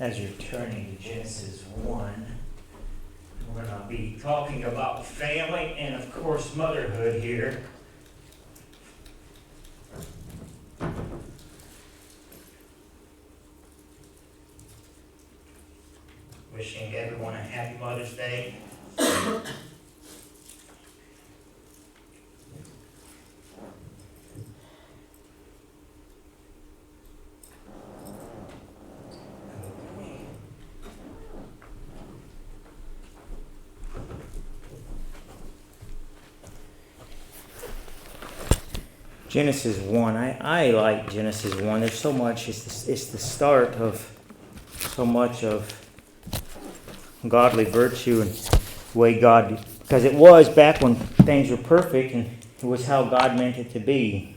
As you're turning to Genesis 1, we're going to be talking about family and, of course, motherhood here. Wishing everyone a happy Mother's Day. Genesis 1. I like Genesis 1. There's so much. It's the start of so much of godly virtue and the way God, because it was back when things were perfect and it was how God meant it to be.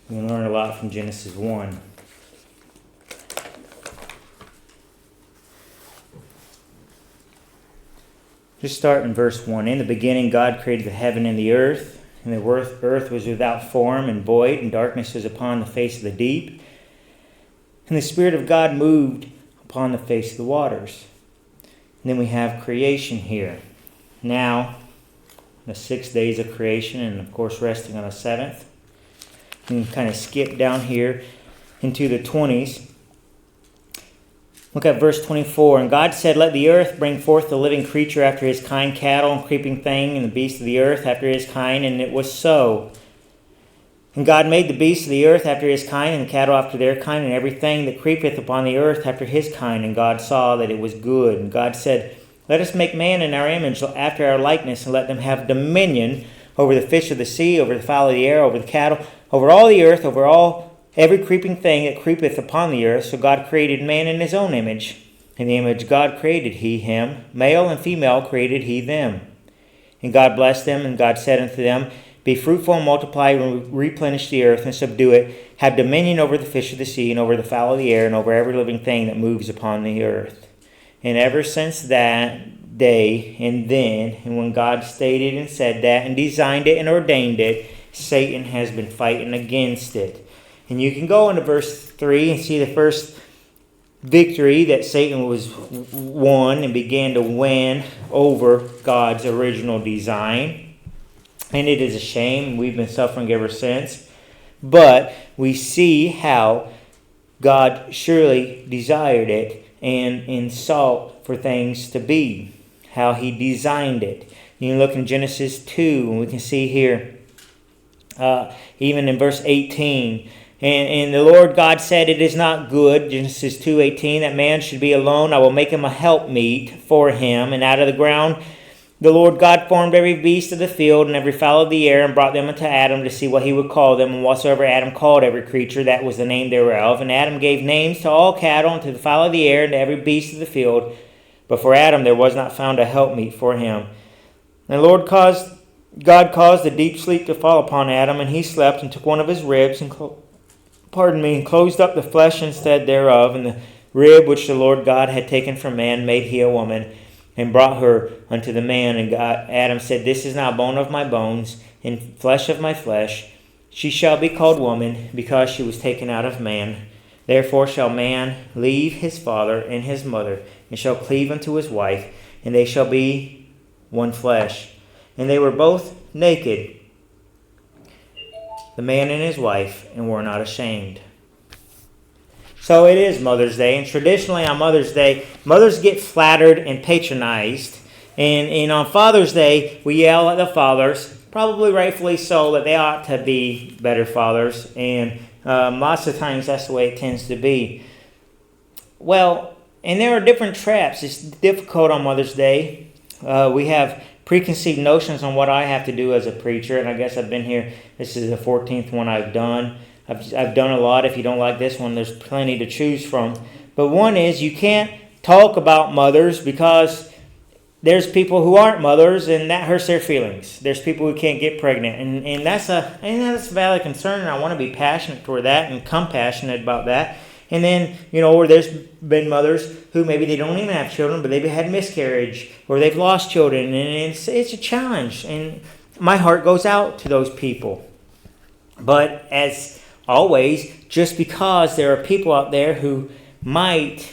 We can learn a lot from Genesis 1. Just start in verse 1. In the beginning, God created the heaven and the earth. And the earth was without form and void, and darkness was upon the face of the deep. And the Spirit of God moved upon the face of the waters. And then we have creation here. Now, the 6 days of creation, and of course resting on the seventh. And kind of skip down here into the 20s. Look at verse 24. And God said, "Let the earth bring forth the living creature after his kind, cattle and creeping thing, and the beasts of the earth after his kind. And it was so. And God made the beasts of the earth after his kind, and the cattle after their kind, and everything that creepeth upon the earth after his kind. And God saw that it was good. And God said, Let us make man in our image, after our likeness, and let them have dominion over the fish of the sea, over the fowl of the air, over the cattle, over all the earth, over every creeping thing that creepeth upon the earth." So God created man in his own image. In the image God created he him. Male and female created he them. And God blessed them, and God said unto them, "Be fruitful and multiply, and replenish the earth, and subdue it. Have dominion over the fish of the sea, and over the fowl of the air, and over every living thing that moves upon the earth." And ever since that day and then, and when God stated and said that, and designed it and ordained it, Satan has been fighting against it. And you can go into verse 3 and see the first victory that Satan was won and began to win over God's original design. And it is a shame. We've been suffering ever since. But we see how God surely desired it and sought for things to be. How he designed it. You can look in Genesis 2 and we can see here, even in verse 18, And the Lord God said, "It is not good," Genesis 2:18, "that man should be alone. I will make him a helpmeet for him. And out of the ground the Lord God formed every beast of the field and every fowl of the air, and brought them unto Adam to see what he would call them. And whatsoever Adam called every creature, that was the name thereof. And Adam gave names to all cattle, and to the fowl of the air, and to every beast of the field. But for Adam there was not found a helpmeet for him. And God caused a deep sleep to fall upon Adam, and he slept, and took one of his ribs, and closed up the flesh instead thereof, and the rib which the Lord God had taken from man made he a woman, and brought her unto the man. And Adam said, This is now bone of my bones, and flesh of my flesh. She shall be called woman, because she was taken out of man. Therefore shall man leave his father and his mother, and shall cleave unto his wife, and they shall be one flesh. And they were both naked, the man and his wife, and were not ashamed. So it is Mother's Day, and traditionally on Mother's Day, mothers get flattered and patronized. And on Father's Day, we yell at the fathers, probably rightfully so, that they ought to be better fathers. And lots of times that's the way it tends to be. Well, and there are different traps. It's difficult on Mother's Day. We have preconceived notions on what I have to do as a preacher, and I guess I've been here. This is the 14th one I've done. I've done a lot. If you don't like this one, there's plenty to choose from. But one is, you can't talk about mothers because there's people who aren't mothers, and that hurts their feelings. There's people who can't get pregnant, and that's a valid concern, and I want to be passionate toward that and compassionate about that. And then, or there's been mothers who maybe they don't even have children, but they've had miscarriage, or they've lost children, and it's a challenge. And my heart goes out to those people. But as always, just because there are people out there who might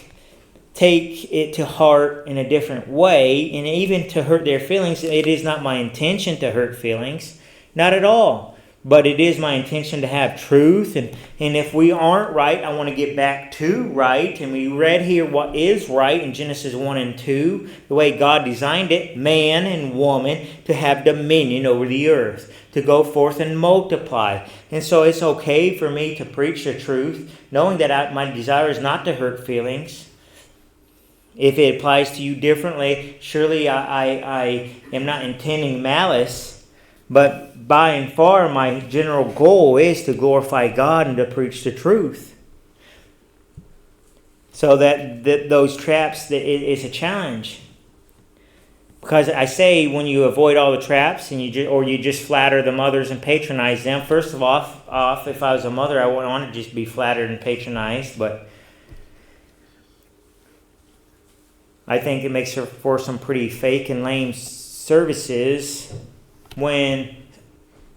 take it to heart in a different way, and even to hurt their feelings. It is not my intention to hurt feelings, not at all. But it is my intention to have truth, and if we aren't right, I want to get back to right. And we read here what is right in Genesis 1 and 2, the way God designed it, man and woman, to have dominion over the earth, to go forth and multiply. And so it's okay for me to preach the truth, knowing that my desire is not to hurt feelings. If it applies to you differently, surely I am not intending malice. But by and far, my general goal is to glorify God and to preach the truth. So that those traps, it's a challenge. Because I say, when you avoid all the traps and you just flatter the mothers and patronize them. First of all, if I was a mother, I wouldn't want to just be flattered and patronized. But I think it makes for some pretty fake and lame services when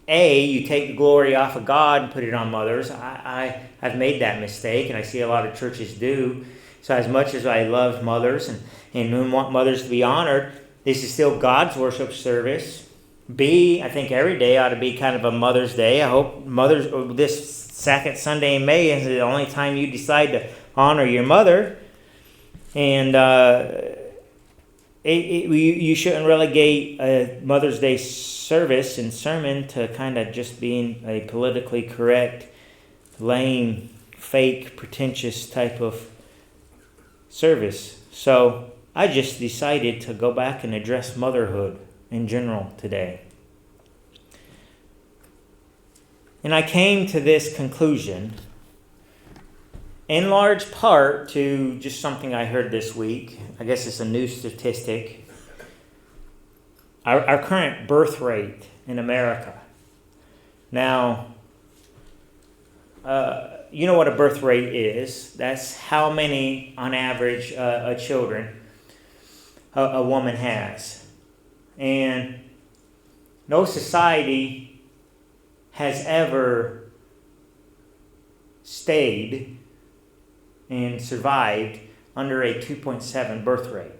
you take the glory off of God and put it on mothers. I've made that mistake, and I see a lot of churches do. So as much as I love mothers and want mothers to be honored, this is still God's worship service. I think every day ought to be kind of a Mother's Day. I hope this second Sunday in May is the only time you decide to honor your mother. And you shouldn't relegate a Mother's Day service and sermon to kind of just being a politically correct, lame, fake, pretentious type of service. So I just decided to go back and address motherhood in general today. And I came to this conclusion in large part to just something I heard this week. I guess it's a new statistic. Our current birth rate in America. Now, you know what a birth rate is. That's how many, on average, children a woman has. And no society has ever stayed and survived under a 2.7 birth rate.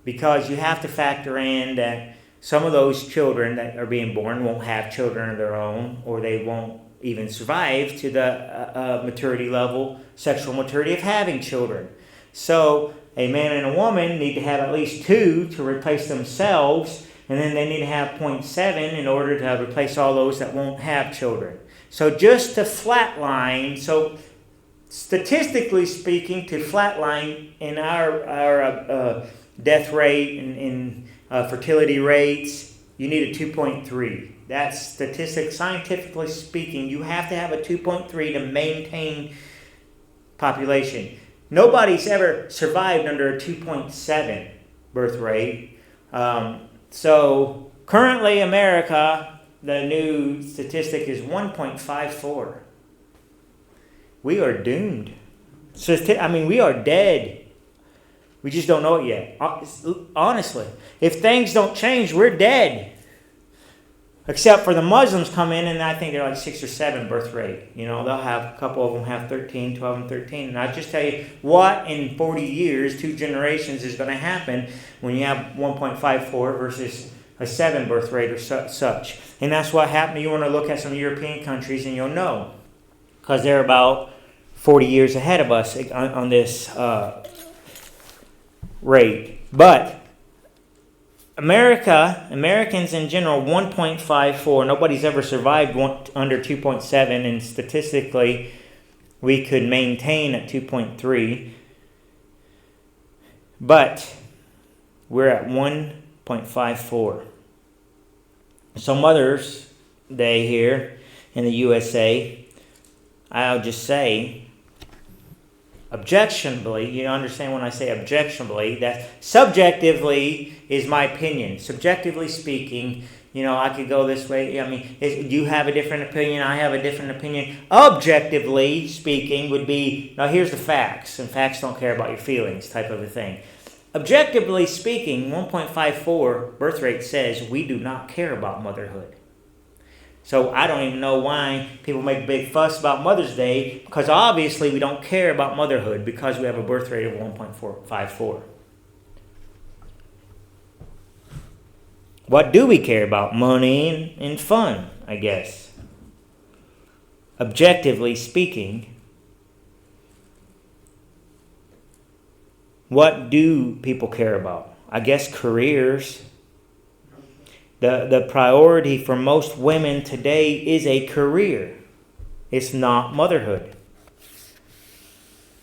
Because you have to factor in that some of those children that are being born won't have children of their own, or they won't even survive to the maturity level, sexual maturity of having children. So a man and a woman need to have at least 2 to replace themselves, and then they need to have 0.7 in order to replace all those that won't have children. So just to flatline, so statistically speaking, to flatline in our death rate and fertility rates, you need a 2.3. That's statistics. Scientifically speaking, you have to have a 2.3 to maintain population. Nobody's ever survived under a 2.7 birth rate. So currently, America, the new statistic is 1.54. We are doomed. We are dead. We just don't know it yet. Honestly, if things don't change, we're dead. Except for the Muslims come in, and I think they're like 6 or 7 birth rate. They'll have, a couple of them have 13, 12 and 13. And I just tell you what, in 40 years, 2 generations is going to happen when you have 1.54 versus a 7 birth rate or such. And that's what happened. You want to look at some European countries and you'll know. Because they're about 40 years ahead of us on this rate. But Americans in general, 1.54. Nobody's ever survived under 2.7, and statistically, we could maintain at 2.3. But we're at 1.54. So Mother's Day here in the USA, I'll just say, objectionably, you understand when I say objectionably, that subjectively is my opinion. Subjectively speaking, I could go this way. You have a different opinion, I have a different opinion. Objectively speaking would be, now here's the facts, and facts don't care about your feelings type of a thing. Objectively speaking, 1.54 birth rate says we do not care about motherhood. So I don't even know why people make a big fuss about Mother's Day, because obviously we don't care about motherhood because we have a birth rate of 1.454. What do we care about? Money and fun, I guess. Objectively speaking, what do people care about? I guess careers. The priority for most women today is a career. It's not motherhood.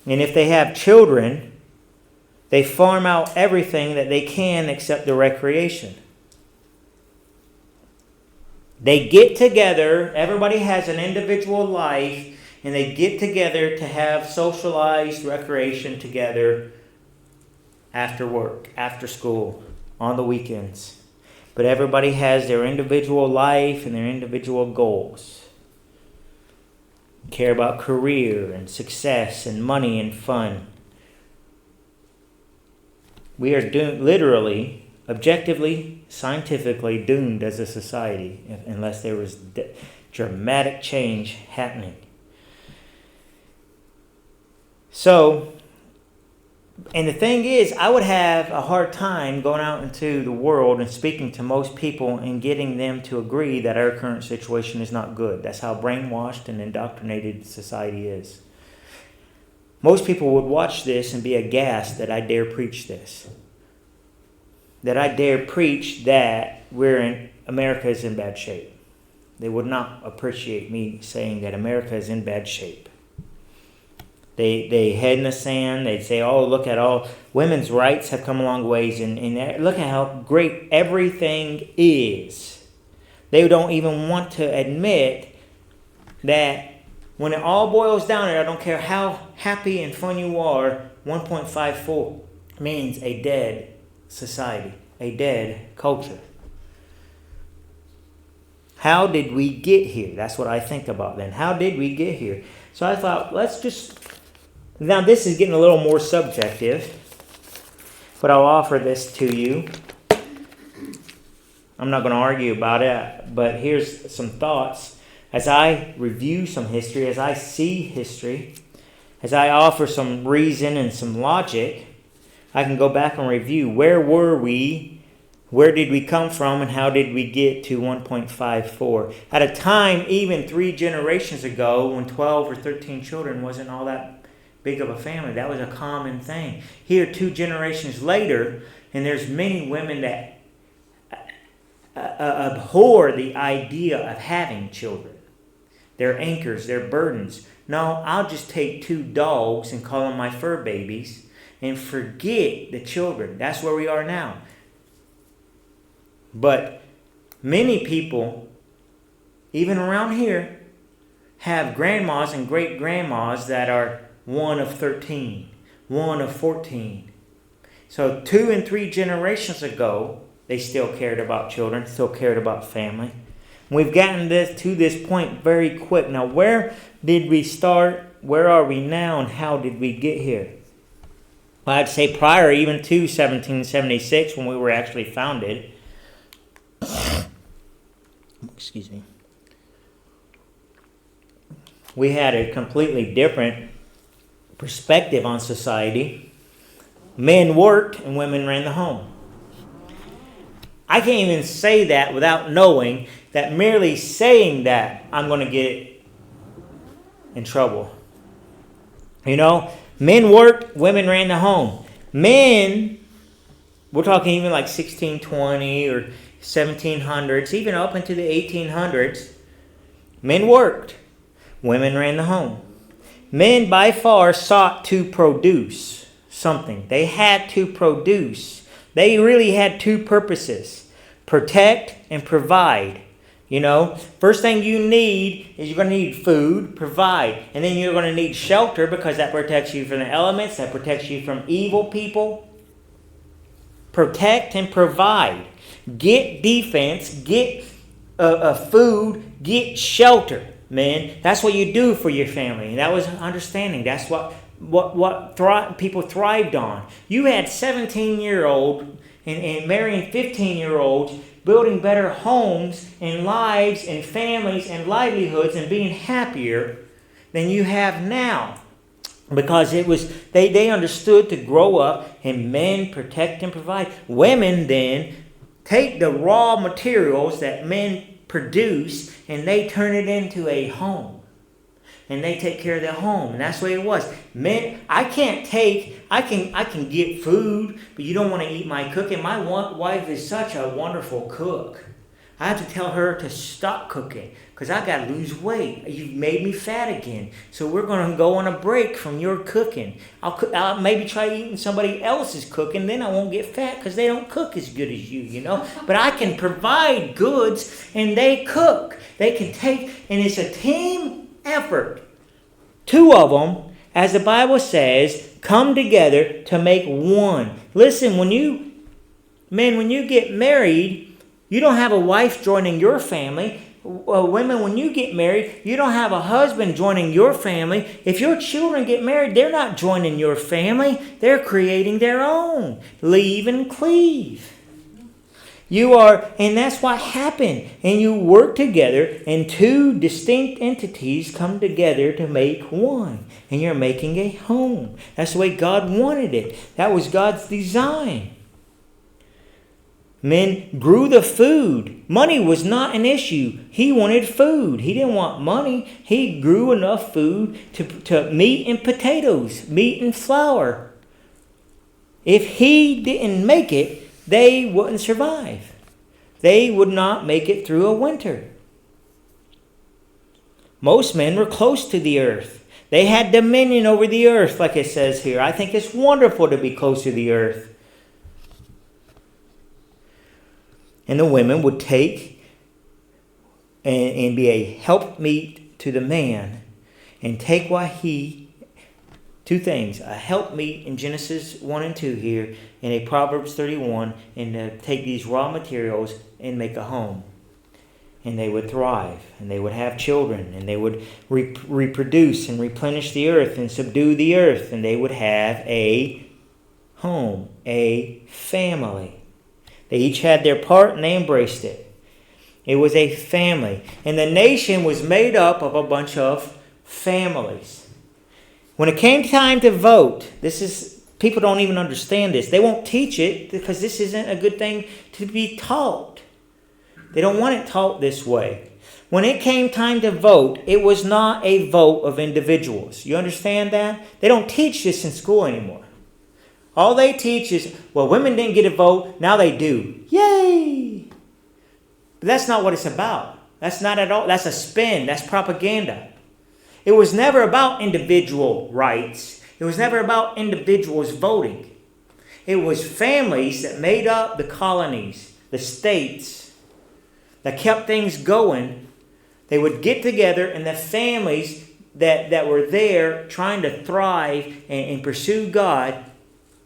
And if they have children, they farm out everything that they can except the recreation. They get together, everybody has an individual life, and they get together to have socialized recreation together after work, after school, on the weekends. But everybody has their individual life and their individual goals. Care about career and success and money and fun. We are literally, objectively, scientifically doomed as a society unless there was dramatic change happening. So, and the thing is, I would have a hard time going out into the world and speaking to most people and getting them to agree that our current situation is not good. That's how brainwashed and indoctrinated society is. Most people would watch this and be aghast that I dare preach this. That I dare preach that America is in bad shape. They would not appreciate me saying that America is in bad shape. They head in the sand. They say, oh, look at all women's rights have come a long ways, and look at how great everything is. They don't even want to admit that when it all boils down to it, I don't care how happy and fun you are, 1.54 means a dead society, a dead culture. How did we get here? That's what I think about then. How did we get here? So I thought, now this is getting a little more subjective, but I'll offer this to you. I'm not going to argue about it, but here's some thoughts. As I review some history, as I see history, as I offer some reason and some logic, I can go back and review where were we, where did we come from, and how did we get to 1.54? At a time, even 3 generations ago, when 12 or 13 children wasn't all that big of a family, that was a common thing. Here, 2 generations later, and there's many women that abhor the idea of having children. They're anchors, they're burdens. No, I'll just take 2 dogs and call them my fur babies and forget the children. That's where we are now. But many people, even around here, have grandmas and great-grandmas that are 1 of 13, 1 of 14. So 2 and 3 generations ago, they still cared about children, still cared about family. We've gotten to this point very quick. Now, where did we start? Where are we now? And how did we get here? Well, I'd say prior even to 1776, when we were actually founded. Excuse me. We had a completely different perspective on society. Men worked and women ran the home. I can't even say that without knowing that merely saying that I'm going to get in trouble. You know, men worked, women ran the home. Men, we're talking even like 1620 or 1700s, even up into the 1800s, men worked, women ran the home. Men by far sought to produce something. They had to produce. They really had 2 purposes: protect and provide. You know, first thing you need is you're going to need food, provide. And then you're going to need shelter, because that protects you from the elements, that protects you from evil people. Protect and provide. Get defense, get food, get shelter, man. That's what you do for your family. And that was understanding. That's what people thrived on. You had 17-year-old and marrying 15-year-olds building better homes and lives and families and livelihoods and being happier than you have now. Because they understood to grow up and men protect and provide. Women then take the raw materials that men produce and they turn it into a home. And they take care of their home. And that's the way it was. Men, I can get food, but you don't want to eat my cooking. My wife is such a wonderful cook. I have to tell her to stop cooking because I got to lose weight. You've made me fat again. So we're going to go on a break from your cooking. I'll maybe try eating somebody else's cooking. Then I won't get fat because they don't cook as good as you know. But I can provide goods and they cook. They can take, and it's a team effort. Two of them, as the Bible says, come together to make one. Listen, when you get married, you don't have a wife joining your family. Women, when you get married, you don't have a husband joining your family. If your children get married, they're not joining your family. They're creating their own. Leave and cleave. And that's what happened. And you work together, and two distinct entities come together to make one. And you're making a home. That's the way God wanted it. That was God's design. Men grew the food. Money was not an issue. He wanted food. He didn't want money. He grew enough food to meat and potatoes, meat and flour. If he didn't make it, they wouldn't survive. They would not make it through a winter. Most men were close to the earth. They had dominion over the earth, like it says here. I think it's wonderful to be close to the earth. And the women would take and be a helpmeet to the man and take what two things, a helpmeet in Genesis 1 and 2 here, and a Proverbs 31, and take these raw materials and make a home. And they would thrive, and they would have children, and they would reproduce and replenish the earth and subdue the earth, and they would have a home, a family. They each had their part, and they embraced it. It was a family. And the nation was made up of a bunch of families. When it came time to vote, people don't even understand this. They won't teach it because this isn't a good thing to be taught. They don't want it taught this way. When it came time to vote, it was not a vote of individuals. You understand that? They don't teach this in school anymore. All they teach is, well, women didn't get a vote, now they do. Yay! But that's not what it's about. That's not at all. That's a spin. That's propaganda. It was never about individual rights. It was never about individuals voting. It was families that made up the colonies, the states, that kept things going. They would get together, and the families that were there trying to thrive and pursue God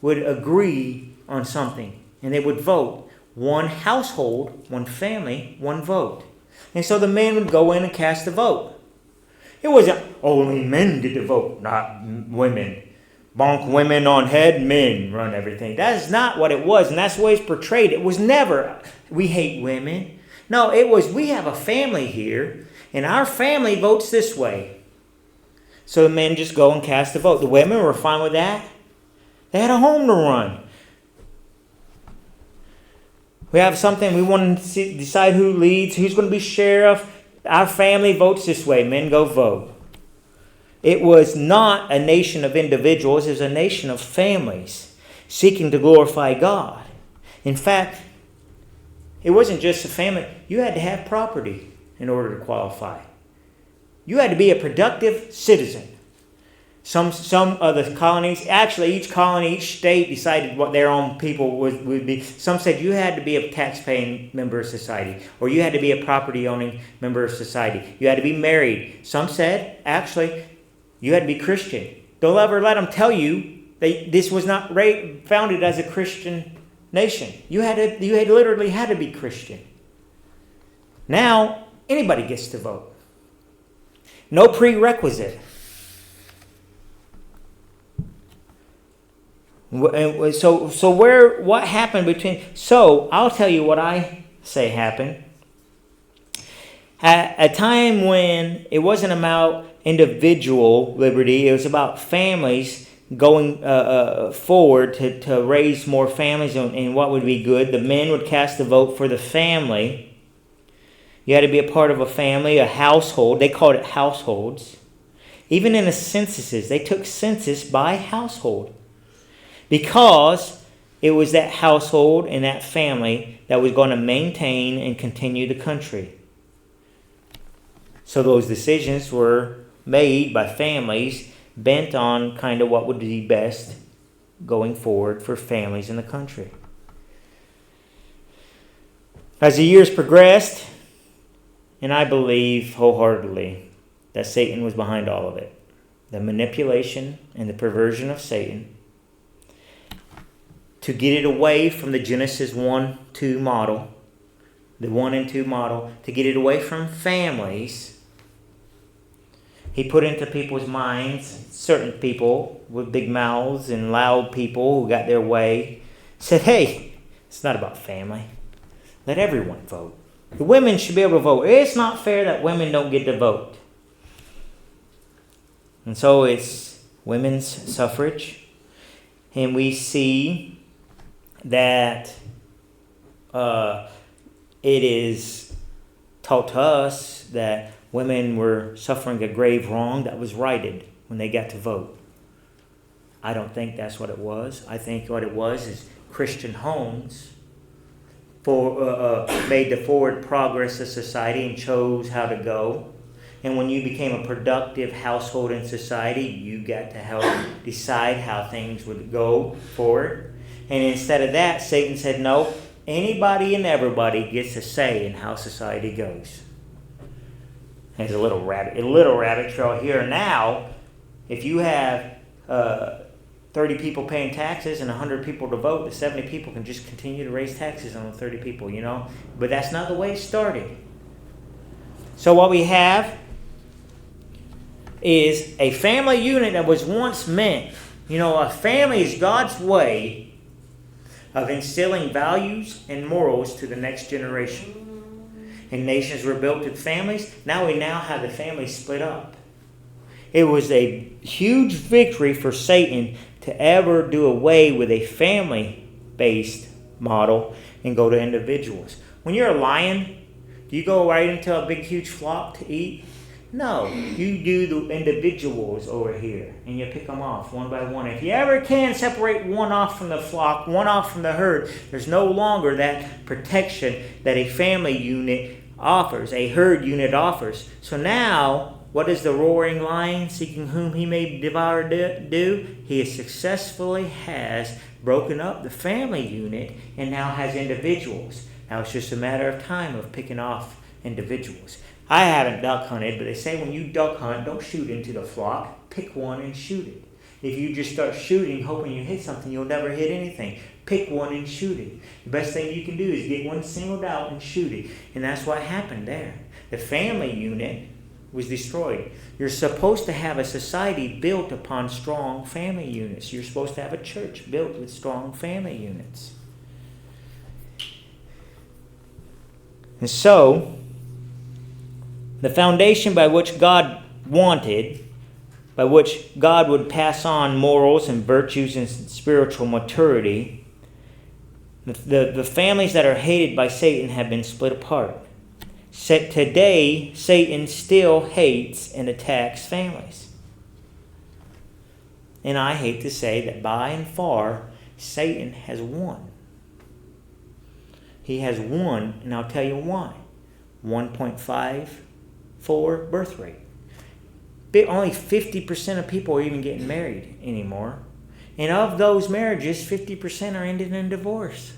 would agree on something. And they would vote. One household, one family, one vote. And so the men would go in and cast a vote. It wasn't only men get to vote, not women. Bonk women on head, men run everything. That is not what it was, and that's the way it's portrayed. It was never, we hate women. No, it was, we have a family here, and our family votes this way. So the men just go and cast a vote. The women were fine with that. They had a home to run. We have something, we want to decide who leads, who's going to be sheriff. Our family votes this way. Men go vote. It was not a nation of individuals. It was a nation of families seeking to glorify God. In fact, it wasn't just a family. You had to have property in order to qualify. You had to be a productive citizen. Some of the colonies, actually each colony, each state decided what their own people would be. Some said you had to be a tax-paying member of society, or you had to be a property-owning member of society. You had to be married. Some said, actually, you had to be Christian. Don't ever let them tell you that this was not founded as a Christian nation. You literally had to be Christian. Now, anybody gets to vote. No prerequisite. What happened between... So, I'll tell you what I say happened. At a time when it wasn't about individual liberty, it was about families going forward to raise more families and what would be good. The men would cast the vote for the family. You had to be a part of a family, a household. They called it households. Even in the censuses, they took census by household because it was that household and that family that was going to maintain and continue the country. So those decisions were made by families bent on kind of what would be best going forward for families in the country. As the years progressed, and I believe wholeheartedly that Satan was behind all of it, the manipulation and the perversion of Satan, to get it away from the Genesis 1-2 model, the 1 and 2 model, to get it away from families. He put into people's minds, certain people with big mouths and loud people who got their way, said, hey, it's not about family. Let everyone vote. The women should be able to vote. It's not fair that women don't get to vote. And so it's women's suffrage. And we see that it is taught to us that women were suffering a grave wrong that was righted when they got to vote. I don't think that's what it was. I think what it was is Christian homes made the forward progress of society and chose how to go. And when you became a productive household in society, you got to help decide how things would go forward. And instead of that, Satan said, no, anybody and everybody gets a say in how society goes. There's a little rabbit trail here. Now, if you have 30 people paying taxes and 100 people to vote, the 70 people can just continue to raise taxes on the 30 people, you know. But that's not the way it started. So what we have is a family unit that was once meant, you know, a family is God's way of instilling values and morals to the next generation. And nations were built with families. Now we have the family split up. It was a huge victory for Satan to ever do away with a family-based model and go to individuals. When you're a lion, do you go right into a big, huge flock to eat? No, you do the individuals over here, and you pick them off one by one. If you ever can separate one off from the flock, one off from the herd, there's no longer that protection that a family unit offers, a herd unit offers. So now, what does the roaring lion, seeking whom he may devour, do? He successfully has broken up the family unit and now has individuals. Now it's just a matter of time of picking off individuals. I haven't duck hunted, but they say when you duck hunt, don't shoot into the flock. Pick one and shoot it. If you just start shooting, hoping you hit something, you'll never hit anything. Pick one and shoot it. The best thing you can do is get one singled out and shoot it. And that's what happened there. The family unit was destroyed. You're supposed to have a society built upon strong family units. You're supposed to have a church built with strong family units. And so, the foundation by which God wanted, by which God would pass on morals and virtues and spiritual maturity, the families that are hated by Satan have been split apart. Today, Satan still hates and attacks families. And I hate to say that by and far, Satan has won. He has won, and I'll tell you why. 1.54 birth rate. Only 50% of people are even getting married anymore. And of those marriages, 50% are ending in divorce.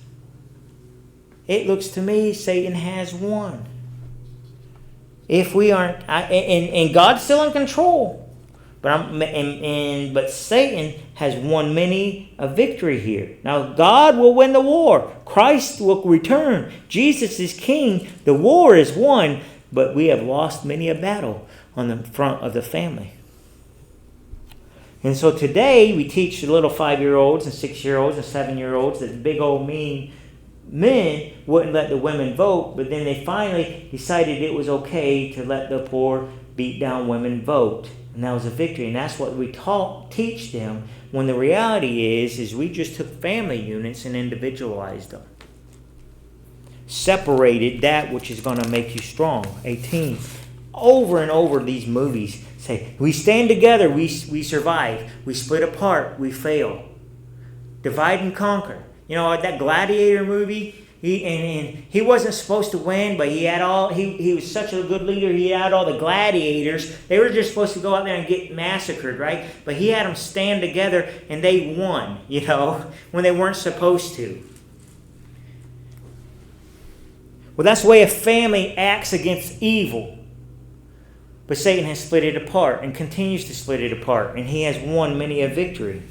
It looks to me Satan has won. If we aren't, and God's still in control, but Satan has won many a victory here. Now God will win the war. Christ will return. Jesus is king. The war is won, but we have lost many a battle on the front of the family. And so today we teach the little 5-year-olds and 6-year-olds and 7-year-olds that big old mean men wouldn't let the women vote, but then they finally decided it was okay to let the poor, beat down women vote. And that was a victory. And that's what we teach them, when the reality is we just took family units and individualized them. Separated that which is going to make you strong. 18. Over and over these movies say, we stand together, we survive. We split apart, we fail. Divide and conquer. You know, that Gladiator movie, he wasn't supposed to win, but he was such a good leader, he had all the gladiators. They were just supposed to go out there and get massacred, right? But he had them stand together and they won, you know, when they weren't supposed to. Well, that's the way a family acts against evil. But Satan has split it apart and continues to split it apart, and he has won many a victory.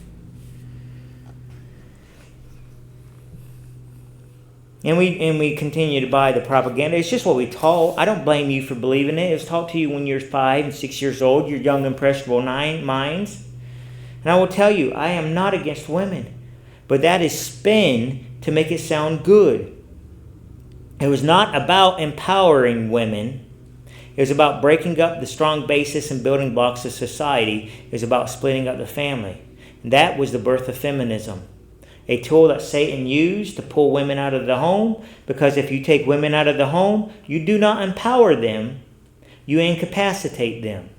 And we continue to buy the propaganda. It's just what we taught. I don't blame you for believing it. It was taught to you when you're 5 and 6 years old, your young, impressionable minds. And I will tell you, I am not against women. But that is spin to make it sound good. It was not about empowering women. It was about breaking up the strong basis and building blocks of society. It was about splitting up the family. And that was the birth of feminism. A tool that Satan used to pull women out of the home, because if you take women out of the home, you do not empower them, you incapacitate them.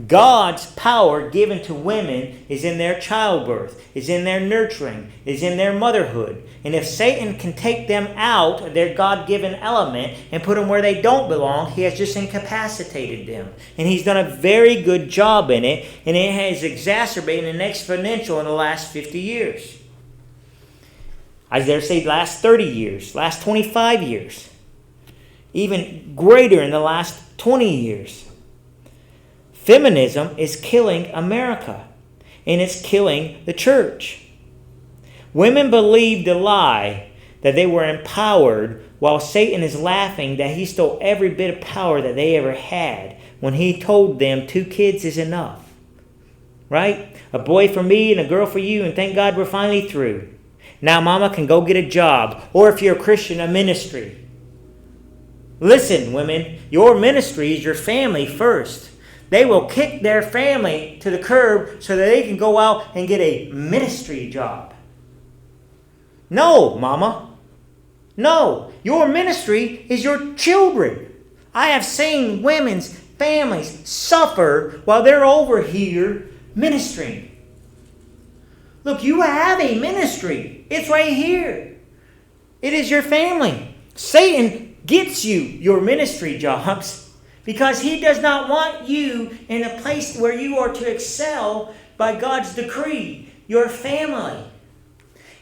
God's power given to women is in their childbirth, is in their nurturing, is in their motherhood. And if Satan can take them out of their God-given element and put them where they don't belong, he has just incapacitated them. And he's done a very good job in it, and it has exacerbated and exponential in the last 50 years. I dare say last 30 years, last 25 years. Even greater in the last 20 years. Feminism is killing America, and it's killing the church. Women believe the lie that they were empowered, while Satan is laughing that he stole every bit of power that they ever had when he told them 2 kids is enough. Right? A boy for me and a girl for you, and thank God we're finally through. Now mama can go get a job, or if you're a Christian, a ministry. Listen, women, your ministry is your family first. They will kick their family to the curb so that they can go out and get a ministry job. No, mama. No, your ministry is your children. I have seen women's families suffer while they're over here ministering. Look, you have a ministry. It's right here. It is your family. Satan gets you your ministry jobs because he does not want you in a place where you are to excel by God's decree. Your family.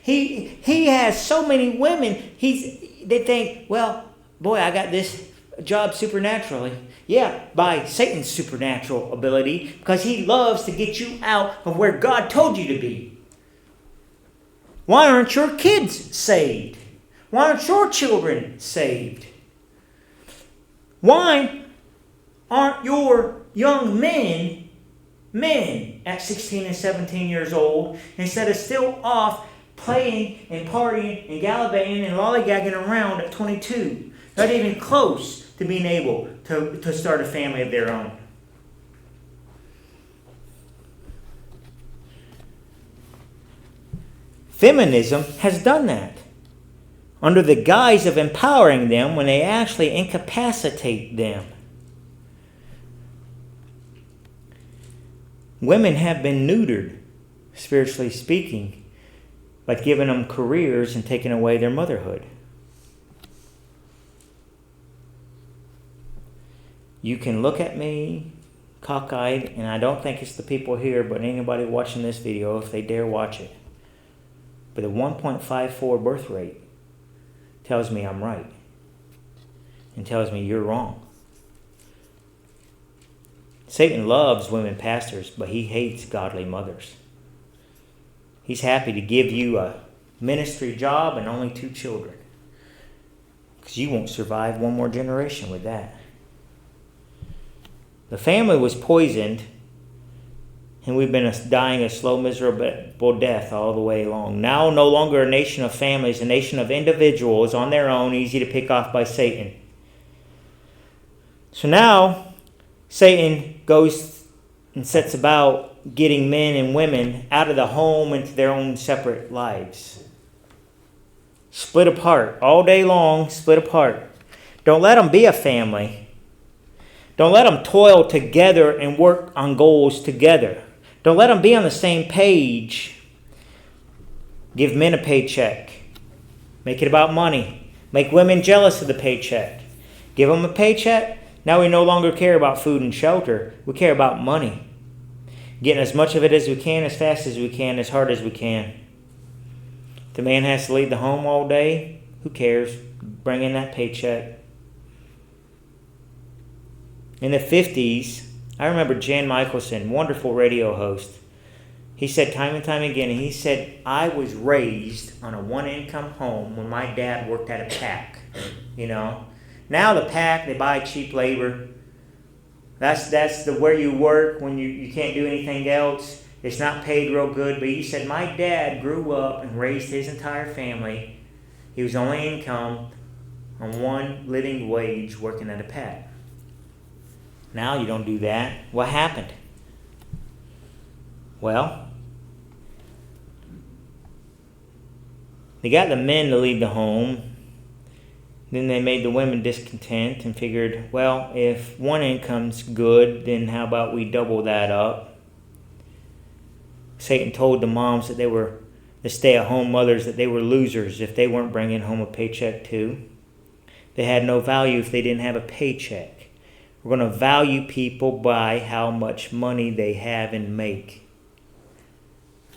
He has so many women. They think, well, boy, I got this job supernaturally. Yeah, by Satan's supernatural ability, because he loves to get you out of where God told you to be. Why aren't your kids saved? Why aren't your children saved? Why aren't your young men at 16 and 17 years old, instead of still off playing and partying and gallivanting and lollygagging around at 22, not even close to being able to start a family of their own? Feminism has done that under the guise of empowering them when they actually incapacitate them. Women have been neutered, spiritually speaking, by giving them careers and taking away their motherhood. You can look at me cockeyed, and I don't think it's the people here, but anybody watching this video, if they dare watch it. But the 1.54 birth rate tells me I'm right and tells me you're wrong. Satan loves women pastors, but he hates godly mothers. He's happy to give you a ministry job and only 2 children, because you won't survive one more generation with that. The family was poisoned, And we've been dying a slow, miserable death all the way along. Now no longer a nation of families, a nation of individuals on their own, easy to pick off by Satan. So now Satan goes and sets about getting men and women out of the home into their own separate lives. Split apart. All day long, split apart. Don't let them be a family. Don't let them toil together and work on goals together. Don't let them be on the same page. Give men a paycheck. Make it about money. Make women jealous of the paycheck. Give them a paycheck. Now we no longer care about food and shelter. We care about money. Getting as much of it as we can, as fast as we can, as hard as we can. If the man has to leave the home all day, who cares? Bring in that paycheck. In the 50s, I remember Jan Michelson, wonderful radio host. He said time and time again, he said, I was raised on a one-income home when my dad worked at a pack. Now the pack, they buy cheap labor. That's the where you work when you can't do anything else. It's not paid real good. But he said, my dad grew up and raised his entire family. He was only income on one living wage working at a pack. Now you don't do that. What happened? Well, they got the men to leave the home. Then they made the women discontent and figured, well, if one income's good, then how about we double that up? Satan told the moms that they were the stay-at-home mothers that they were losers if they weren't bringing home a paycheck too. They had no value if they didn't have a paycheck. We're going to value people by how much money they have and make.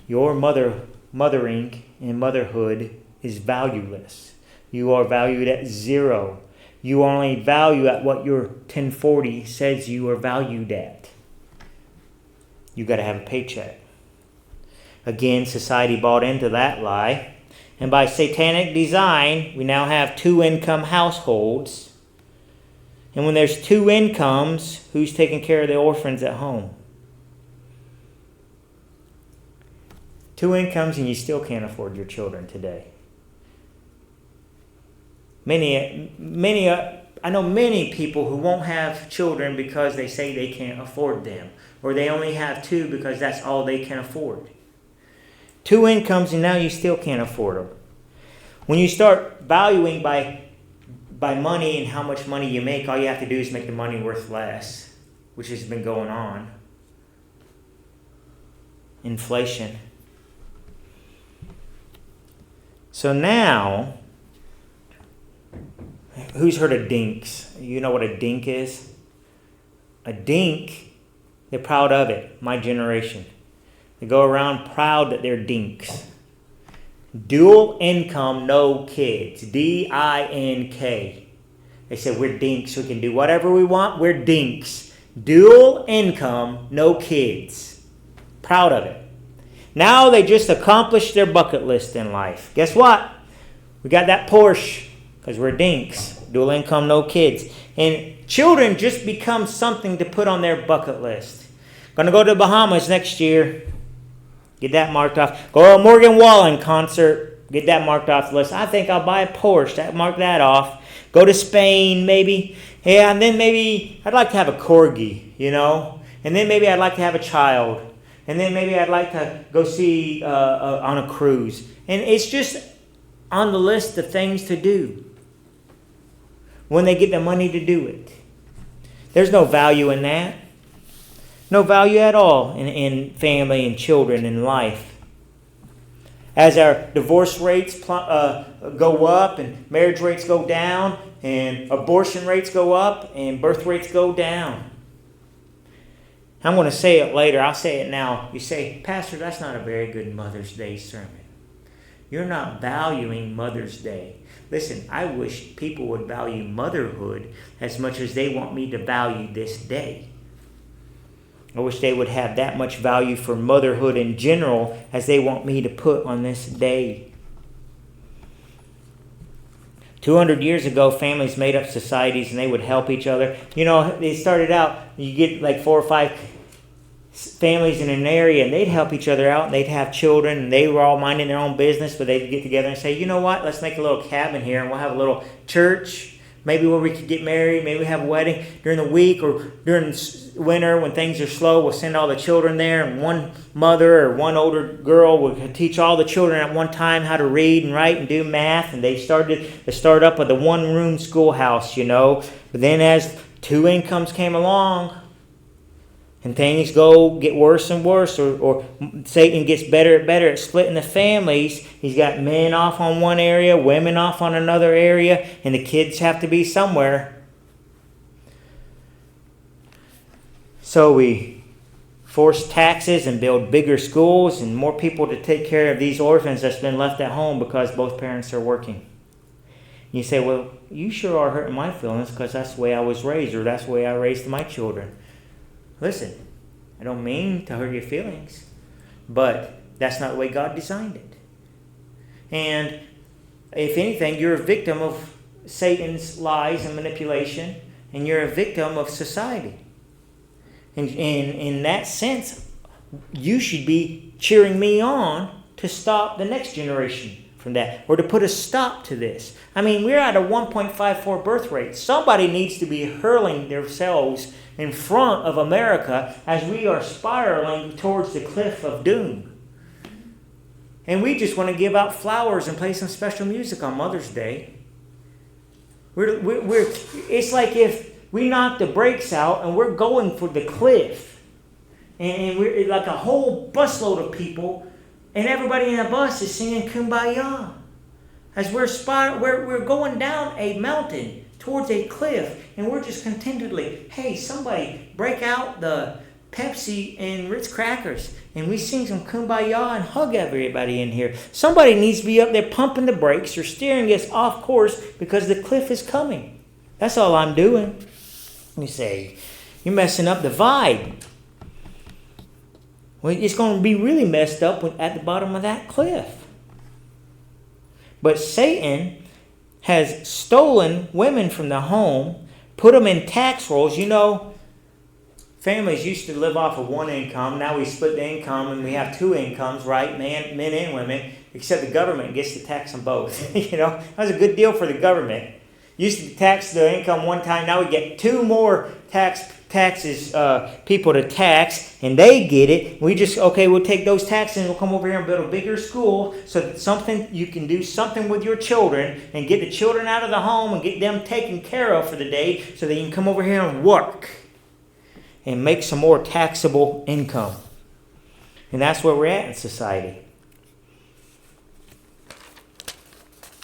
Your mothering and motherhood is valueless. You are valued at 0. You only value at what your 1040 says you are valued at. You got to have a paycheck. Again, society bought into that lie. And by satanic design, we now have 2-income households. And when there's 2 incomes, who's taking care of the orphans at home? 2 incomes and you still can't afford your children today. I know many people who won't have children because they say they can't afford them. Or they only have 2 because that's all they can afford. 2 incomes and now you still can't afford them. When you start valuing by money and how much money you make, all you have to do is make the money worth less, which has been going on. Inflation. So now, who's heard of dinks? You know what a dink is? A dink, they're proud of it, my generation. They go around proud that they're dinks. Dual income, no kids. D-I-N-K. They said we're dinks. We can do whatever we want. We're dinks. Dual income, no kids. Proud of it. Now they just accomplished their bucket list in life. Guess what? We got that Porsche because we're dinks. Dual income, no kids. And children just become something to put on their bucket list. Going to go to the Bahamas next year. Get that marked off. Go to a Morgan Wallen concert. Get that marked off the list. I think I'll buy a Porsche. Mark that off. Go to Spain, maybe. Yeah, and then maybe I'd like to have a corgi, And then maybe I'd like to have a child. And then maybe I'd like to go see on a cruise. And it's just on the list of things to do when they get the money to do it. There's no value in that. No value at all in family and children and life. As our divorce rates go up and marriage rates go down and abortion rates go up and birth rates go down. I'm going to say it later. I'll say it now. You say, Pastor, that's not a very good Mother's Day sermon. You're not valuing Mother's Day. Listen, I wish people would value motherhood as much as they want me to value this day. I wish they would have that much value for motherhood in general as they want me to put on this day. 200 years ago, families made up societies and they would help each other. They started out, you get like 4 or 5 families in an area, and they'd help each other out, and they'd have children, and they were all minding their own business, but they'd get together and say, you know what, let's make a little cabin here, and we'll have a little church, maybe where we could get married, maybe we have a wedding during the week, or during winter when things are slow, we'll send all the children there, and one mother or one older girl would teach all the children at one time how to read and write and do math, and they start up with a one-room schoolhouse, but then as two incomes came along, and things get worse and worse, or Satan gets better and better at splitting the families. He's got men off on one area, women off on another area, and the kids have to be somewhere. So we force taxes and build bigger schools and more people to take care of these orphans that's been left at home because both parents are working. You say, well, you sure are hurting my feelings because that's the way I was raised, or that's the way I raised my children. Listen, I don't mean to hurt your feelings, but that's not the way God designed it. And if anything, you're a victim of Satan's lies and manipulation, and you're a victim of society. And in that sense, you should be cheering me on to stop the next generation from that, or to put a stop to this. I mean, we're at a 1.54 birth rate. Somebody needs to be hurling themselves in front of America as we are spiraling towards the cliff of doom. And we just want to give out flowers and play some special music on Mother's Day. It's like if we knock the brakes out and we're going for the cliff. And we're like a whole busload of people, and everybody in the bus is singing Kumbaya. As we're going down a mountain towards a cliff, and we're just contentedly, hey, somebody break out the Pepsi and Ritz crackers, and we sing some Kumbaya and hug everybody in here. Somebody needs to be up there pumping the brakes or steering us off course because the cliff is coming. That's all I'm doing. You say, you're messing up the vibe. Well, it's going to be really messed up at the bottom of that cliff. But Satan has stolen women from the home, put them in tax rolls. Families used to live off of one income. Now we split the income and we have two incomes, right? Men and women, except the government gets to tax them both. That was a good deal for the government. Used to tax the income one time. Now we get two more taxes people to tax, and they get it. We'll take those taxes and we'll come over here and build a bigger school so that you can do something with your children and get the children out of the home and get them taken care of for the day so they can come over here and work and make some more taxable income. And that's where we're at in society.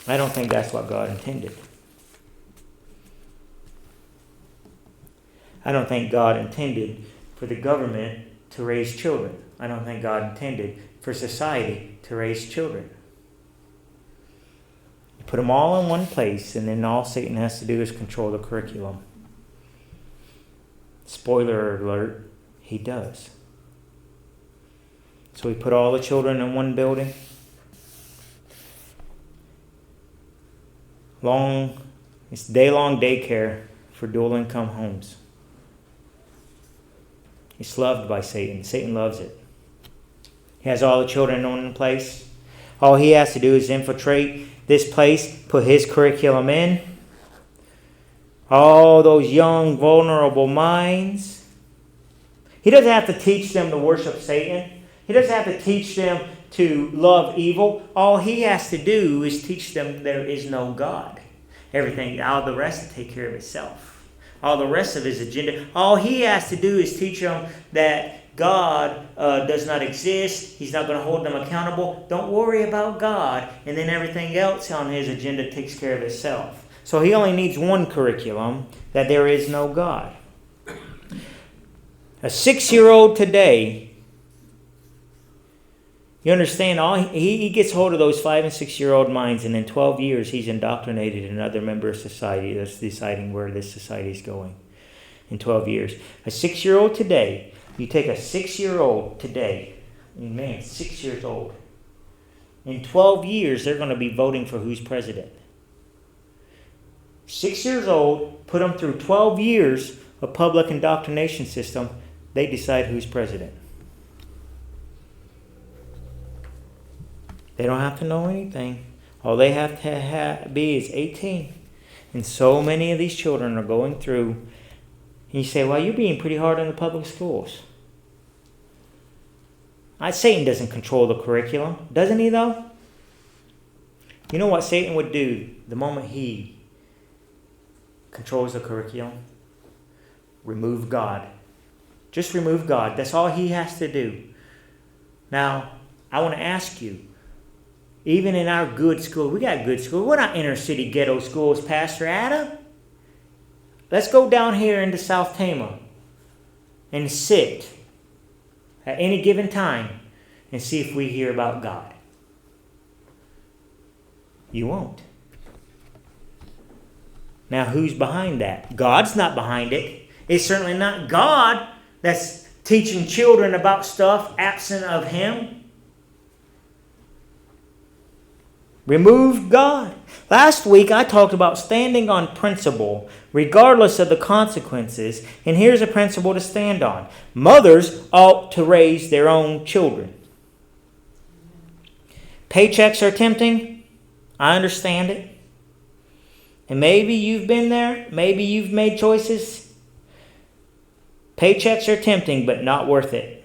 I don't think that's what God intended. I don't think God intended for the government to raise children. I don't think God intended for society to raise children. You put them all in one place, and then all Satan has to do is control the curriculum. Spoiler alert, he does. So we put all the children in one building. It's day-long daycare for dual-income homes. It's loved by Satan. Satan loves it. He has all the children in one place. All he has to do is infiltrate this place, put his curriculum in. All those young, vulnerable minds. He doesn't have to teach them to worship Satan. He doesn't have to teach them to love evil. All he has to do is teach them there is no God. All the rest will take care of itself. All the rest of his agenda. All he has to do is teach them that God does not exist. He's not going to hold them accountable. Don't worry about God. And then everything else on his agenda takes care of itself. So he only needs one curriculum, that there is no God. A 6-year-old today, you understand, he gets hold of those 5 and 6-year-old minds, and in 12 years he's indoctrinated another member of society that's deciding where this society is going. In 12 years. A 6-year-old today, you take a 6-year-old today, 6 years old. In 12 years, they're going to be voting for who's president. 6 years old, put them through 12 years of public indoctrination system. they decide who's president. They don't have to know anything. All they have to be is 18. And so many of these children are going through. And you say, well, you're being pretty hard on the public schools. Satan doesn't control the curriculum. Doesn't he, though? You know what Satan would do the moment he controls the curriculum? Remove God. Just remove God. That's all he has to do. Now, I want to ask you, even in our good school, we got good schools. We're not inner city ghetto schools, Pastor Adam. Let's go down here into South Tama and sit at any given time and see if we hear about God. You won't. Now, who's behind that? God's not behind it. It's certainly not God that's teaching children about stuff absent of Him. Remove God. Last week I talked about standing on principle regardless of the consequences. And here's a principle to stand on. Mothers ought to raise their own children. Paychecks are tempting. I understand it. And maybe you've been there. Maybe you've made choices. Paychecks are tempting, but not worth it.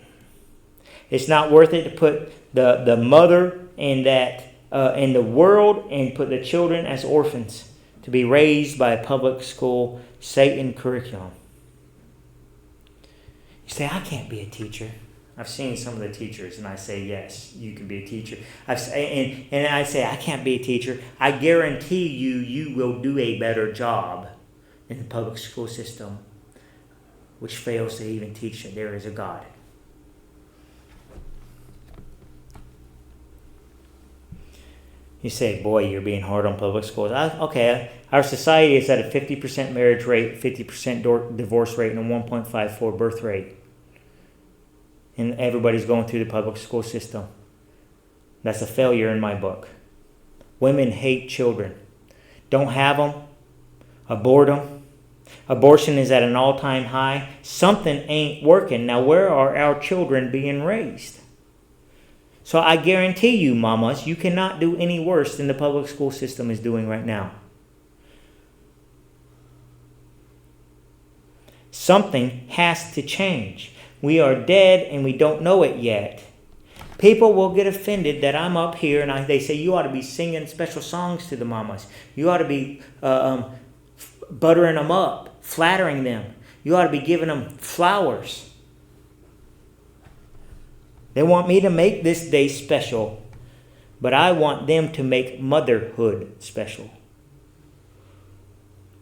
It's not worth it to put the mother in the world and put the children as orphans to be raised by a public school Satan curriculum. You say, I can't be a teacher. I've seen some of the teachers, and I say, yes, you can be a teacher. And I say, I can't be a teacher. I guarantee you will do a better job in the public school system, which fails to even teach that there is a God. You say, boy, you're being hard on public schools. Okay, our society is at a 50% marriage rate, 50% divorce rate, and a 1.54 birth rate. And everybody's going through the public school system. That's a failure in my book. Women hate children. Don't have them. Abort them. Abortion is at an all-time high. Something ain't working. Now, where are our children being raised? So I guarantee you, mamas, you cannot do any worse than the public school system is doing right now. Something has to change. We are dead and we don't know it yet. People will get offended that I'm up here and they say, you ought to be singing special songs to the mamas. You ought to be buttering them up, flattering them. You ought to be giving them flowers. They want me to make this day special, but I want them to make motherhood special.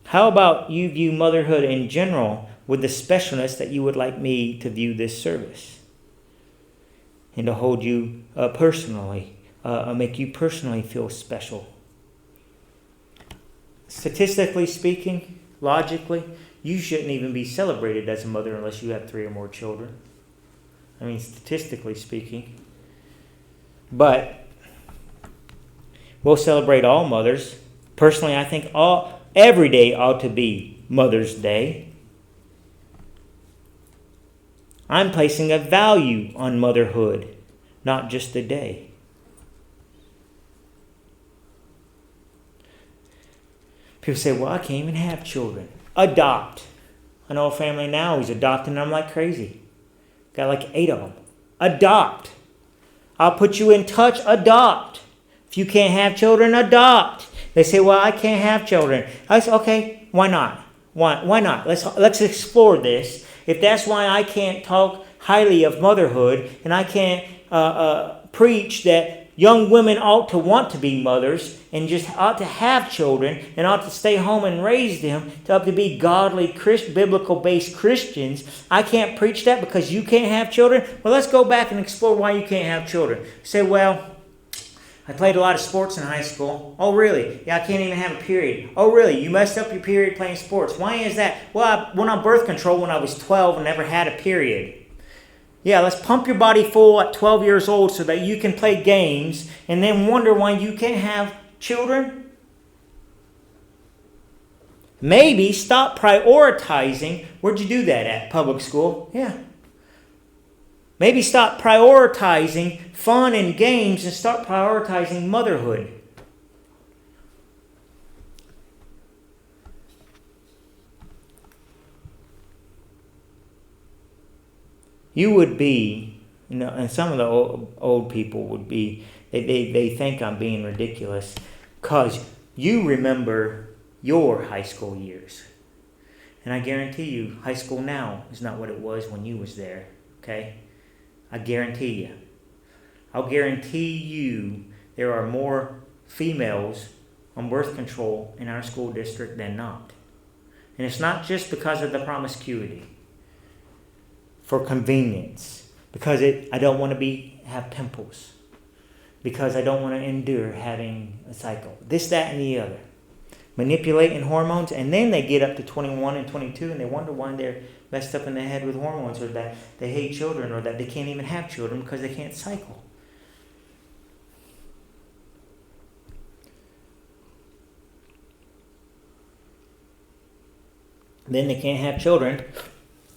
How about you view motherhood in general with the specialness that you would like me to view this service? And to hold you personally, make you personally feel special. Statistically speaking, logically, you shouldn't even be celebrated as a mother unless you have 3 or more children. I mean, statistically speaking. But we'll celebrate all mothers. Personally, I think every day ought to be Mother's Day. I'm placing a value on motherhood, not just a day. People say, well, I can't even have children. Adopt. I know a family now who's adopting them like crazy. Got like 8 of them. Adopt. I'll put you in touch. Adopt. If you can't have children, adopt. They say, well, I can't have children. I say, okay, why not? Why not? Let's explore this. If that's why I can't talk highly of motherhood and I can't preach that young women ought to want to be mothers and just ought to have children and ought to stay home and raise them to be godly, biblical-based Christians. I can't preach that because you can't have children. Well, let's go back and explore why you can't have children. Say, well, I played a lot of sports in high school. Oh, really? Yeah, I can't even have a period. Oh, really? You messed up your period playing sports. Why is that? Well, I went on birth control when I was 12 and never had a period. Yeah, let's pump your body full at 12 years old so that you can play games and then wonder why you can't have children. Maybe stop prioritizing. Where'd you do that at? Public school? Yeah. Maybe stop prioritizing fun and games and start prioritizing motherhood. You would be, and some of the old people would be, they think I'm being ridiculous because you remember your high school years. And I guarantee you, high school now is not what it was when you was there, okay? I guarantee you. I'll guarantee you there are more females on birth control in our school district than not. And it's not just because of the promiscuity. For convenience. Because I don't want to have pimples. Because I don't want to endure having a cycle. This, that, and the other. Manipulating hormones, and then they get up to 21 and 22 and they wonder why they're messed up in the head with hormones, or that they hate children, or that they can't even have children because they can't cycle. Then they can't have children,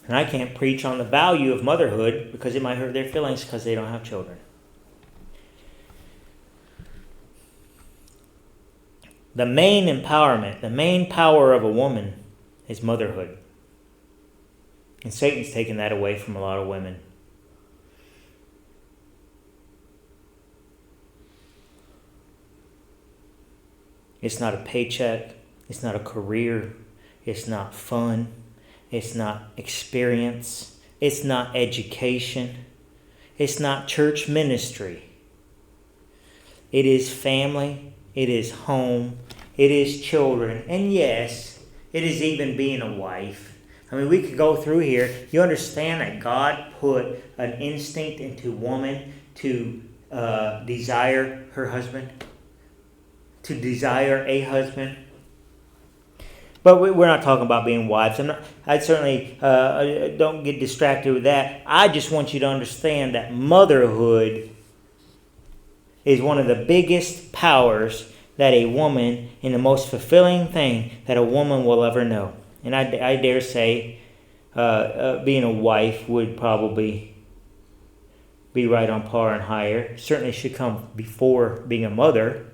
and I can't preach on the value of motherhood because it might hurt their feelings because they don't have children. The main empowerment, the main power of a woman is motherhood. And Satan's taken that away from a lot of women. It's not a paycheck. It's not a career. It's not fun. It's not experience. It's not education. It's not church ministry. It is family. It is home. It is children. And yes, it is even being a wife. I mean, we could go through here. You understand that God put an instinct into woman to desire her husband? To desire a husband? But we're not talking about being wives. I certainly don't get distracted with that. I just want you to understand that motherhood is one of the biggest powers that a woman, and the most fulfilling thing that a woman will ever know. And I dare say being a wife would probably be right on par and higher. Certainly should come before being a mother,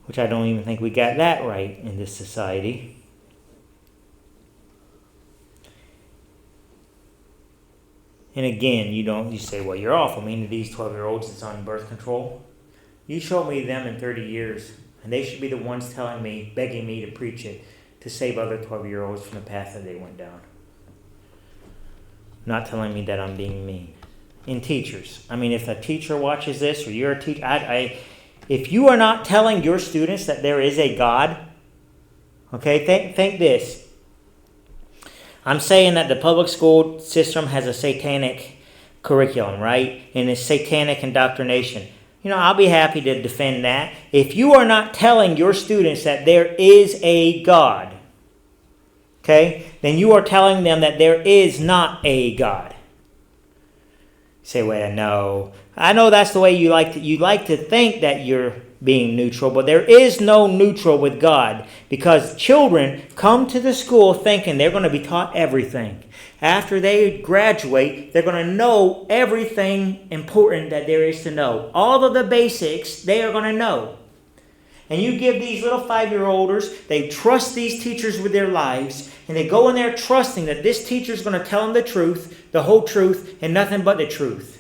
which I don't even think we got that right in this society. And again, you say, well, you're awful mean to these 12-year-olds that's on birth control. You show me them in 30 years, and they should be the ones telling me, begging me to preach it, to save other 12-year-olds from the path that they went down. Not telling me that I'm being mean. And teachers. I mean, if a teacher watches this, or you're a teacher, if you are not telling your students that there is a God, okay, think this. I'm saying that the public school system has a satanic curriculum, right? And it's satanic indoctrination. I'll be happy to defend that. If you are not telling your students that there is a God, okay, then you are telling them that there is not a God. You say, well, no. I know that's the way you like to think that you're being neutral, but there is no neutral with God, because children come to the school thinking they're going to be taught everything. After they graduate, they're going to know everything important that there is to know. All of the basics, they are going to know. And you give these little 5-year-olders, they trust these teachers with their lives, and they go in there trusting that this teacher is going to tell them the truth, the whole truth, and nothing but the truth.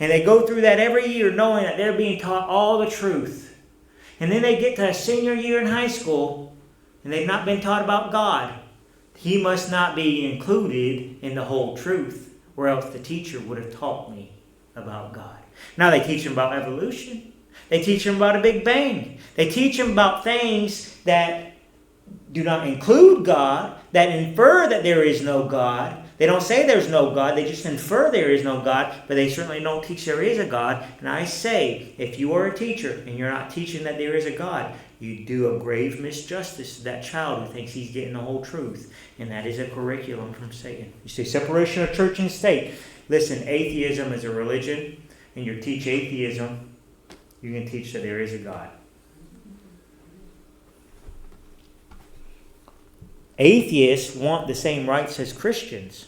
And they go through that every year knowing that they're being taught all the truth. And then they get to a senior year in high school, and they've not been taught about God. He must not be included in the whole truth, or else the teacher would have taught me about God. Now they teach them about evolution. They teach them about a Big Bang. They teach them about things that do not include God, that infer that there is no God. They don't say there's no God. They just infer there is no God, but they certainly don't teach there is a God. And I say, if you are a teacher and you're not teaching that there is a God, you do a grave misjustice to that child who thinks he's getting the whole truth. And that is a curriculum from Satan. You say separation of church and state. Listen, atheism is a religion, and you teach atheism, you can teach that there is a God. Atheists want the same rights as Christians.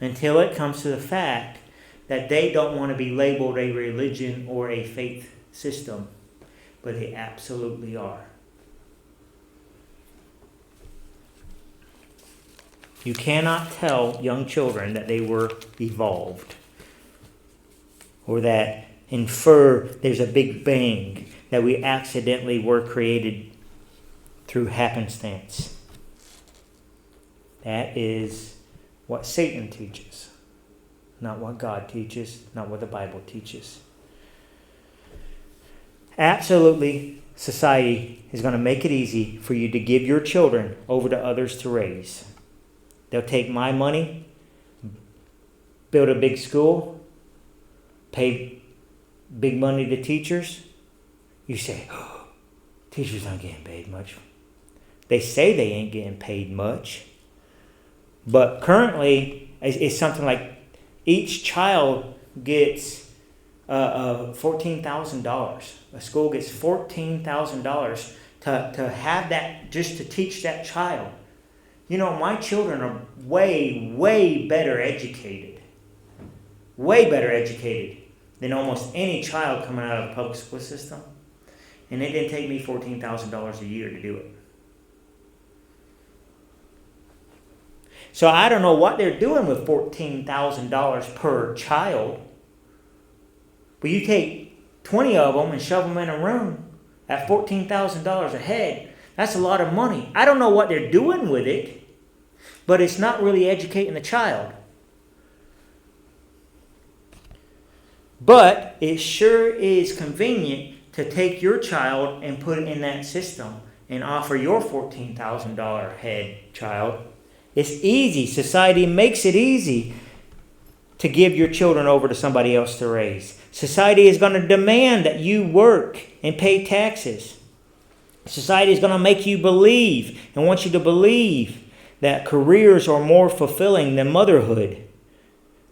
until it comes to the fact that they don't want to be labeled a religion or a faith system, but they absolutely are. You cannot tell young children that they were evolved or that infer there's a big bang, that we accidentally were created through happenstance. That is what Satan teaches, not what God teaches, not what the Bible teaches. Absolutely, society is going to make it easy for you to give your children over to others to raise. They'll take my money, build a big school, pay big money to teachers. You say, oh, teachers aren't getting paid much. They say they ain't getting paid much. But currently, it's something like each child gets $14,000. A school gets $14,000 to have that, just to teach that child. You know, my children are way, way better educated. Way better educated than almost any child coming out of the public school system. And it didn't take me $14,000 a year to do it. So I don't know what they're doing with $14,000 per child. But you take 20 of them and shove them in a room at $14,000 a head. That's a lot of money. I don't know what they're doing with it, but it's not really educating the child. But it sure is convenient to take your child and put it in that system and offer your $14,000 head child. It's easy. Society makes it easy to give your children over to somebody else to raise. Society is going to demand that you work and pay taxes. Society is going to make you believe and want you to believe that careers are more fulfilling than motherhood.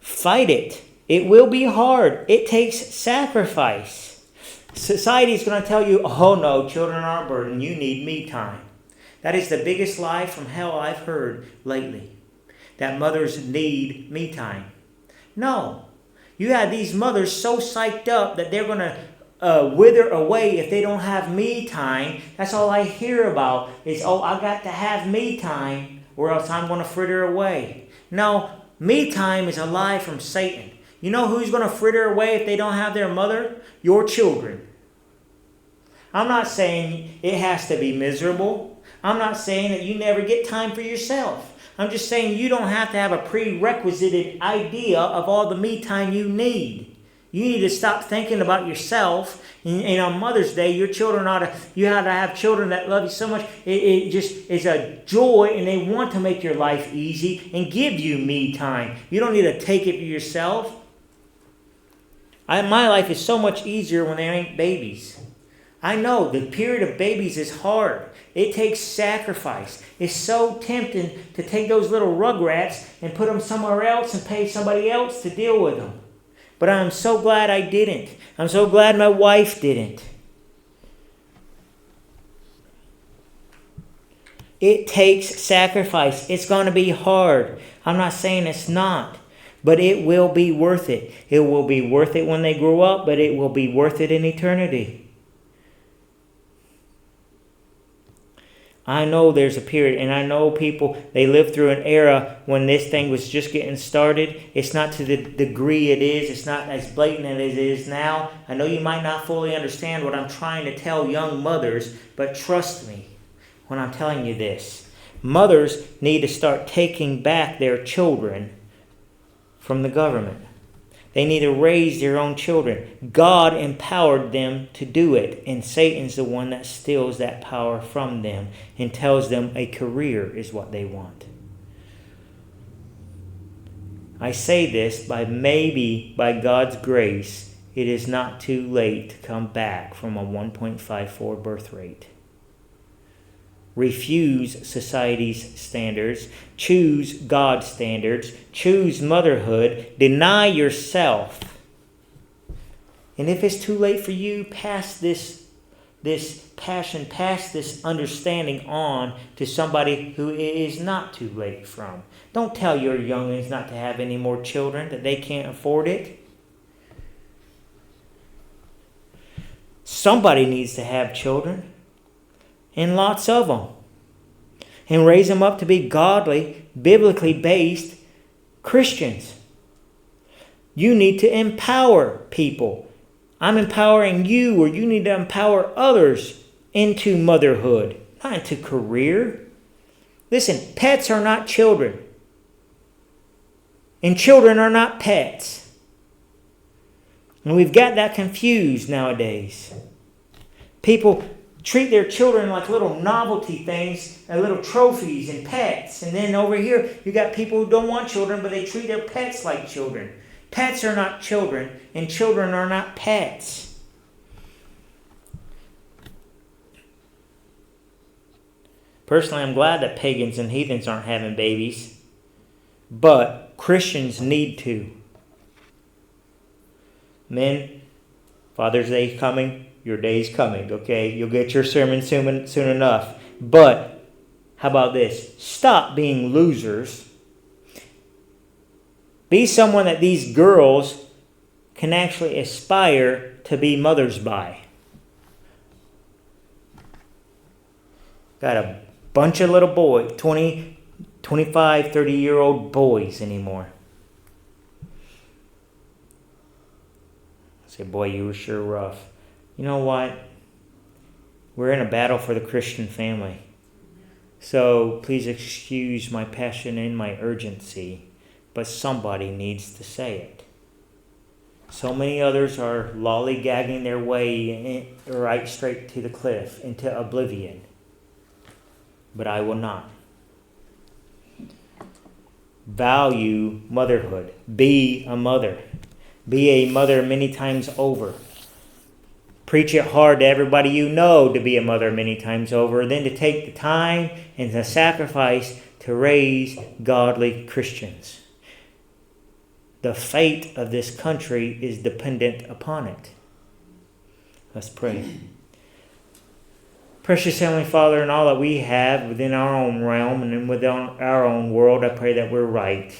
Fight it. It will be hard. It takes sacrifice. Society is going to tell you, oh no, children are a burden. You need me time. That is the biggest lie from hell I've heard lately. That mothers need me time. No. You have these mothers so psyched up that they're going to wither away if they don't have me time. That's all I hear about is, oh, I got to have me time or else I'm going to fritter away. No, me time is a lie from Satan. You know who's going to fritter away if they don't have their mother? Your children. I'm not saying it has to be miserable. I'm not saying that you never get time for yourself. I'm just saying you don't have to have a prerequisite idea of all the me time you need. You need to stop thinking about yourself. And on Mother's Day, you ought to have children that love you so much. It just is a joy, and they want to make your life easy and give you me time. You don't need to take it for yourself. My life is so much easier when there ain't babies. I know the period of babies is hard. It takes sacrifice. It's so tempting to take those little rugrats and put them somewhere else and pay somebody else to deal with them. But I'm so glad I didn't. I'm so glad my wife didn't. It takes sacrifice. It's going to be hard. I'm not saying it's not. But it will be worth it. It will be worth it when they grow up, but it will be worth it in eternity. I know there's a period, and I know people, they lived through an era when this thing was just getting started. It's not to the degree it is. It's not as blatant as it is now. I know you might not fully understand what I'm trying to tell young mothers, but trust me when I'm telling you this. Mothers need to start taking back their children from the government. They need to raise their own children. God empowered them to do it, and Satan's the one that steals that power from them and tells them a career is what they want. I say this maybe by God's grace, it is not too late to come back from a 1.54 birth rate. Refuse society's standards. Choose God's standards. Choose motherhood. Deny yourself. And if it's too late for you, pass this this passion, pass this understanding on to somebody who it is not too late from. Don't tell your youngins not to have any more children, that they can't afford it. Somebody needs to have children, and lots of them, and raise them up to be godly, biblically based Christians. You need to empower people. I'm empowering you, or you need to empower others into motherhood, not into career. Listen, pets are not children, and children are not pets. And we've got that confused nowadays. People treat their children like little novelty things, and little trophies and pets. And then over here, you got people who don't want children, but they treat their pets like children. Pets are not children, and children are not pets. Personally, I'm glad that pagans and heathens aren't having babies, but Christians need to. Men, Father's Day coming, your day's coming, okay? You'll get your sermon soon enough. But how about this? Stop being losers. Be someone that these girls can actually aspire to be mothers by. Got a bunch of little boys, 20, 25, 30-year-old boys anymore. I say, boy, you were sure rough. You know what? We're in a battle for the Christian family. So please excuse my passion and my urgency, but somebody needs to say it. So many others are lollygagging their way right straight to the cliff, into oblivion. But I will not. Value motherhood. Be a mother. Be a mother many times over. Preach it hard to everybody you know to be a mother many times over. Then to take the time and the sacrifice to raise godly Christians. The fate of this country is dependent upon it. Let's pray. Precious Heavenly Father, in all that we have within our own realm and within our own world, I pray that we're right.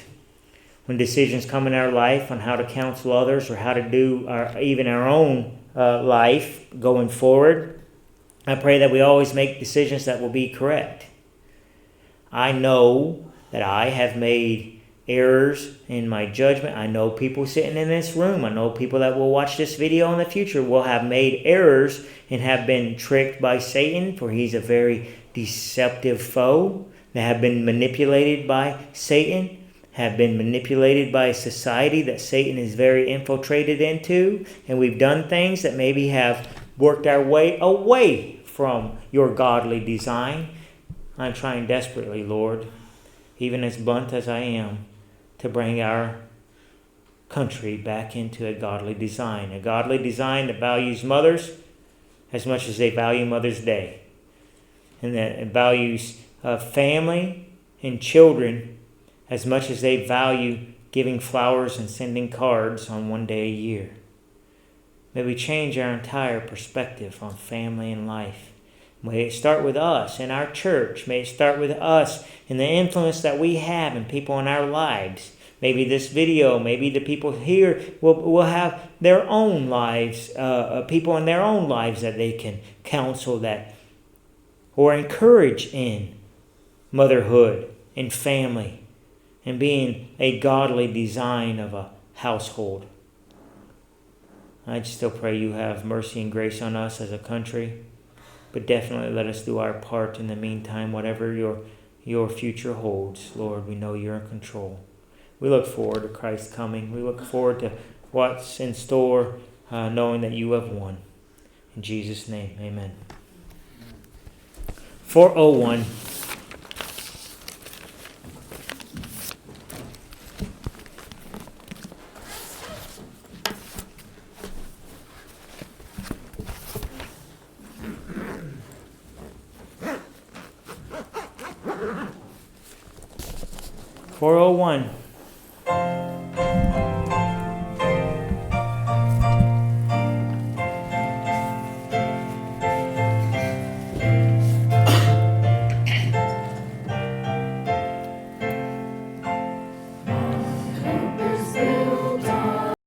When decisions come in our life on how to counsel others or how to do even our own life going forward, I pray that we always make decisions that will be correct. I know that I have made errors in my judgment. I know people sitting in this room, I know people that will watch this video in the future will have made errors and have been tricked by Satan, for he's a very deceptive foe, that have been manipulated by Satan, have been manipulated by a society that Satan is very infiltrated into, and we've done things that maybe have worked our way away from your godly design. I'm trying desperately, Lord, even as blunt as I am, to bring our country back into a godly design that values mothers as much as they value Mother's Day, and that it values family and children as much as they value giving flowers and sending cards on one day a year. May we change our entire perspective on family and life. May it start with us in our church. May it start with us and the influence that we have in people in our lives. Maybe this video, maybe the people here will have their own lives, people in their own lives that they can counsel that or encourage in motherhood and family and being a godly design of a household. I just still pray you have mercy and grace on us as a country. But definitely let us do our part in the meantime, whatever your future holds. Lord, we know you're in control. We look forward to Christ's coming. We look forward to what's in store, knowing that you have won. In Jesus' name, amen. 401.